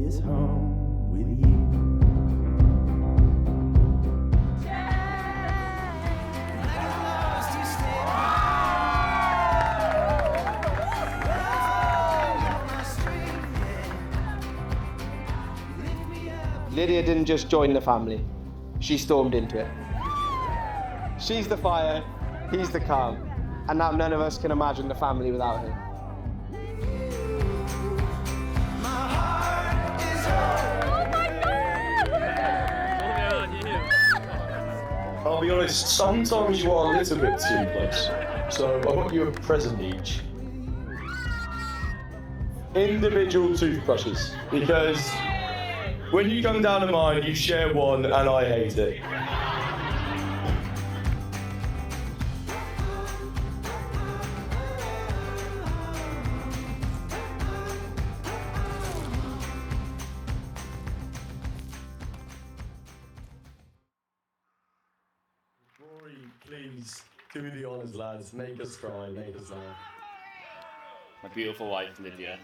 this home with you. Lydia didn't just join the family, she stormed into it. She's the fire, he's the calm, and now none of us can imagine the family without her. I'll be honest, sometimes you are a little bit too close. So I want you a present each. Individual toothbrushes, because when you come down to mine, you share one and I hate it. Rory, please, do the honours, lads. Make us cry, make us laugh. My beautiful wife, Lydia.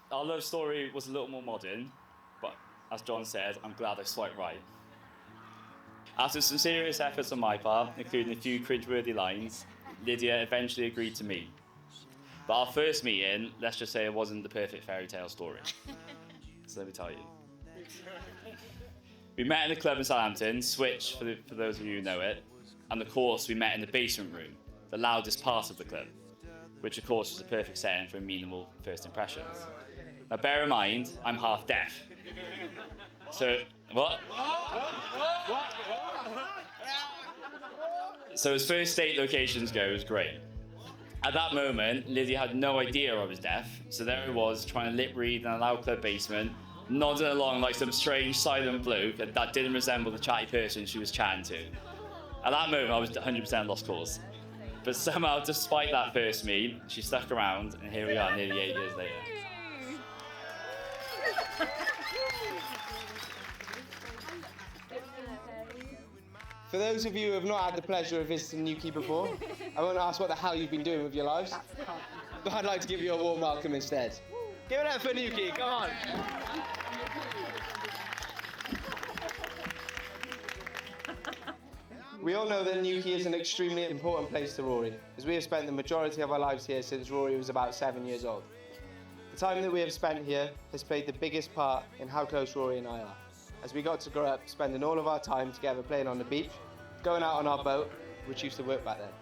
Our love story was a little more modern, but as John said, I'm glad I swiped right. After some serious efforts on my part, including a few cringeworthy lines, Lydia eventually agreed to meet. But our first meeting, let's just say it wasn't the perfect fairy tale story. So let me tell you. We met in a club in Southampton, Switch, for those of you who know it, and of course we met in the basement room, the loudest part of the club, which of course was the perfect setting for meaningful first impressions. Now bear in mind, I'm half deaf. So, what? So as first date locations go, it was great. At that moment, Lydia had no idea I was deaf, so there I was, trying to lip read in a loud club basement, nodding along like some strange silent bloke that didn't resemble the chatty person she was chatting to. At that moment, I was 100% lost cause. But somehow, despite that first meet, she stuck around, and here we are nearly 8 years later. For those of you who have not had the pleasure of visiting Newquay before, I won't ask what the hell you've been doing with your lives, but I'd like to give you a warm welcome instead. Give it up for Newquay, come on! We all know that Newquay is an extremely important place to Rory, as we have spent the majority of our lives here since Rory was about 7 years old. The time that we have spent here has played the biggest part in how close Rory and I are, as we got to grow up spending all of our time together playing on the beach, going out on our boat, which used to work back then.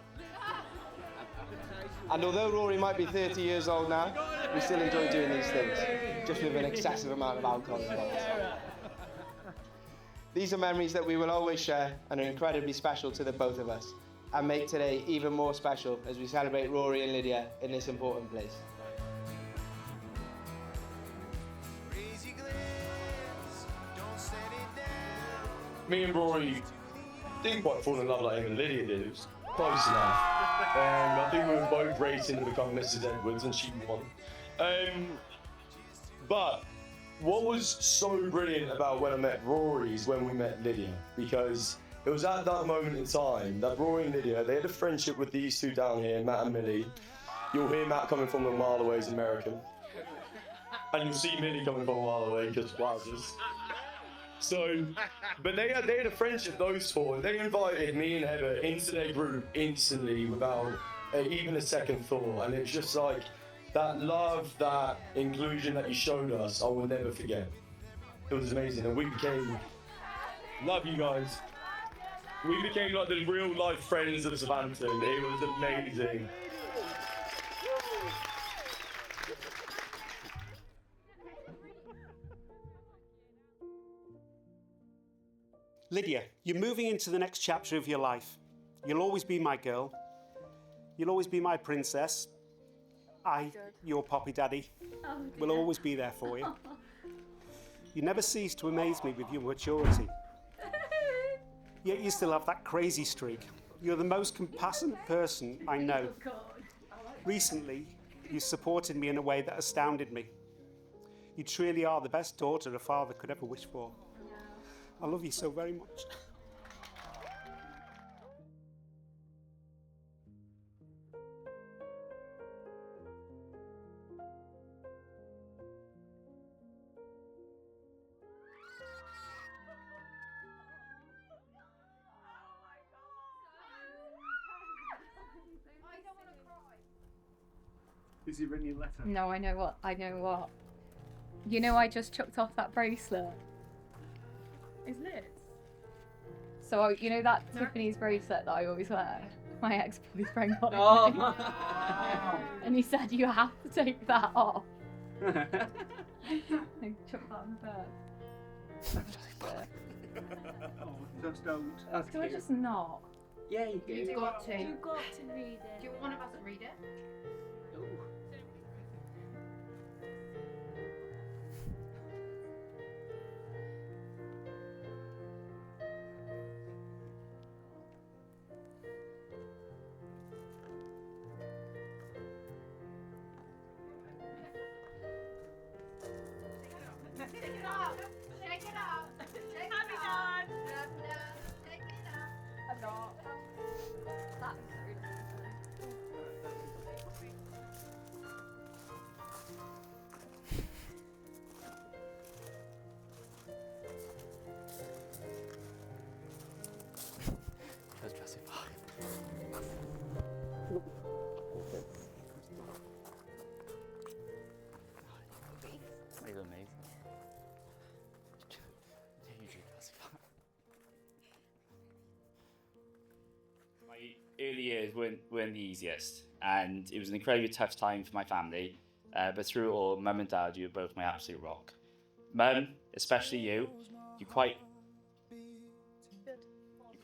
And although Rory might be 30 years old now, we still enjoy doing these things, just with an excessive amount of alcohol involved. These are memories that we will always share and are incredibly special to the both of us, and make today even more special as we celebrate Rory and Lydia in this important place. Me and Rory didn't quite fall in love like him and Lydia did. It was close enough. I think we were both racing to become Mrs. Edwards and she won. But what was so brilliant about when I met Rory is when we met Lydia, because it was at that moment in time that Rory and Lydia, they had a friendship with these two down here, Matt and Millie. You'll hear Matt coming from a mile away, he's American. And you'll see Millie coming from a mile away, because wowzers. So, but they had a friendship, those four. They invited me and Heather into their group instantly without even a second thought. And it's just like, that love, that inclusion that you showed us, I will never forget. It was amazing, and we became, love you guys. We became like the real life friends of Southampton. It was amazing. Lydia, you're moving into the next chapter of your life. You'll always be my girl. You'll always be my princess. Your poppy daddy, will always be there for you. You never cease to amaze me with your maturity. Yet you still have that crazy streak. You're the most compassionate person I know. Recently, you supported me in a way that astounded me. You truly are the best daughter a father could ever wish for. I love you so very much. Is he written your letter? No, I know what. You know, I just chucked off that bracelet. Isn't it? So, you know that Tiffany's bracelet that I always wear? My ex-boyfriend got it for me. And he said, you have to take that off. I chucked that in bed. Oh, just don't. Can I just not? Yeah, you do. You've got to read it. Do one of us read it? My early years weren't the easiest, and it was an incredibly tough time for my family. But through it all, Mum and Dad, you were both my absolute rock. Mum, especially you quite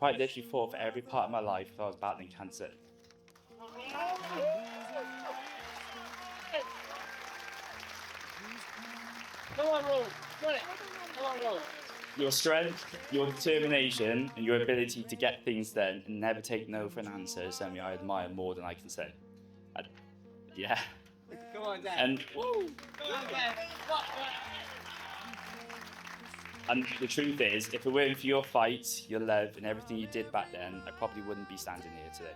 literally fought for every part of my life if I was battling cancer. Come on, Rory. Come on, Rory. Your strength, your determination, and your ability to get things done and never take no for an answer is something I admire more than I can say. Yeah. Come on, Dad. And Come on, Dad. And the truth is, if it weren't for your fight, your love, and everything you did back then, I probably wouldn't be standing here today.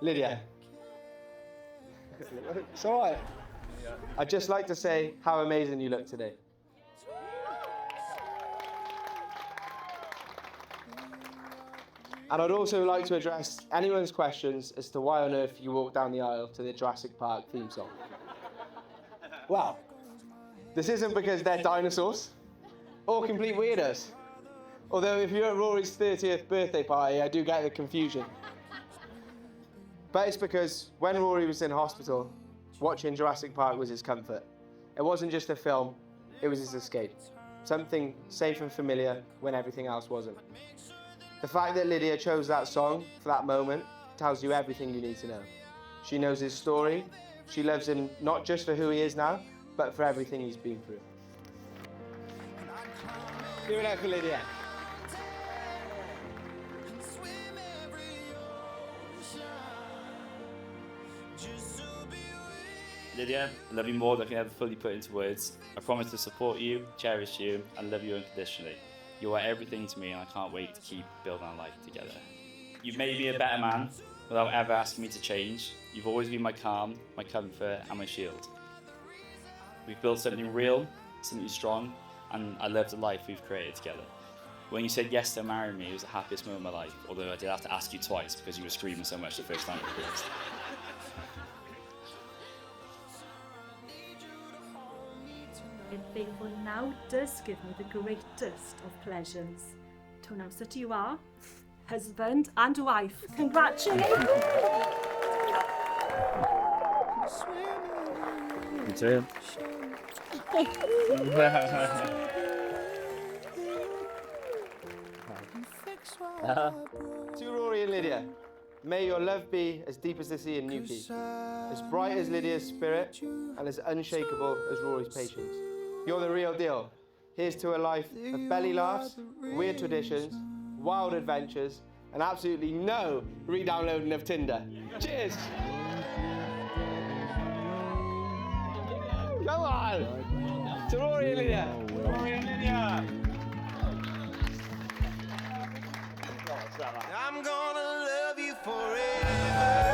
Lydia. It's all right. I'd just like to say how amazing you look today. And I'd also like to address anyone's questions as to why on earth you walked down the aisle to the Jurassic Park theme song. Well, this isn't because they're dinosaurs or complete weirdos. Although if you're at Rory's 30th birthday party, I do get the confusion. But it's because when Rory was in hospital, watching Jurassic Park was his comfort. It wasn't just a film, it was his escape. Something safe and familiar when everything else wasn't. The fact that Lydia chose that song for that moment tells you everything you need to know. She knows his story, she loves him not just for who he is now, but for everything he's been through. Give it up for Lydia. Lydia, I love you more than I can ever fully put into words. I promise to support you, cherish you, and love you unconditionally. You are everything to me, and I can't wait to keep building our life together. You've made me a better man without ever asking me to change. You've always been my calm, my comfort, and my shield. We've built something real, something strong, and I love the life we've created together. When you said yes to marry me, it was the happiest moment of my life, although I did have to ask you twice because you were screaming so much the first time we proposed. In faithful now does give me the greatest of pleasures to announce that you are husband and wife. Congratulations! Me too. To Rory and Lydia, may your love be as deep as the sea in Newquay, as bright as Lydia's spirit, and as unshakable as Rory's patience. You're the real deal. Here's to a life of belly laughs, weird traditions, wild adventures, and absolutely no re-downloading of Tinder. Cheers! Come on! To Rory and Lydia! Rory and Lydia! I'm gonna love you forever.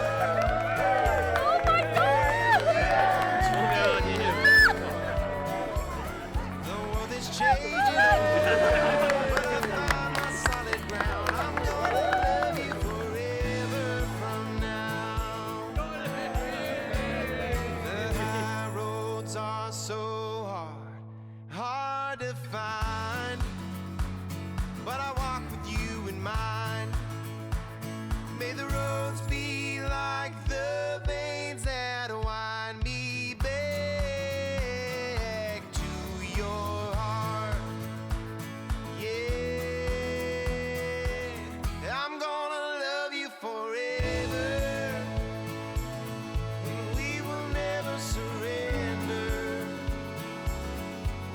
Oh my God! The world is changing. so hard to find. But I walk with you in mind. May the roads be like the veins that wind me back to your heart. Yeah, I'm gonna love you forever. We will never surrender.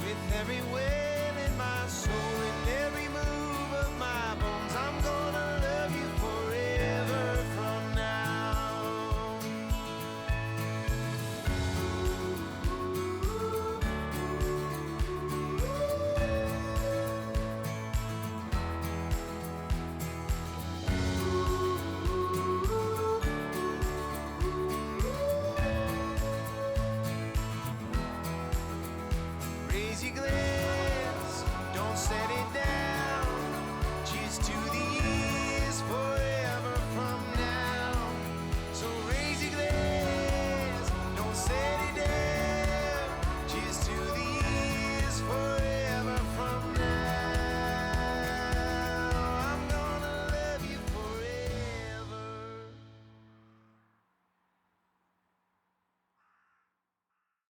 With every wail in my soul.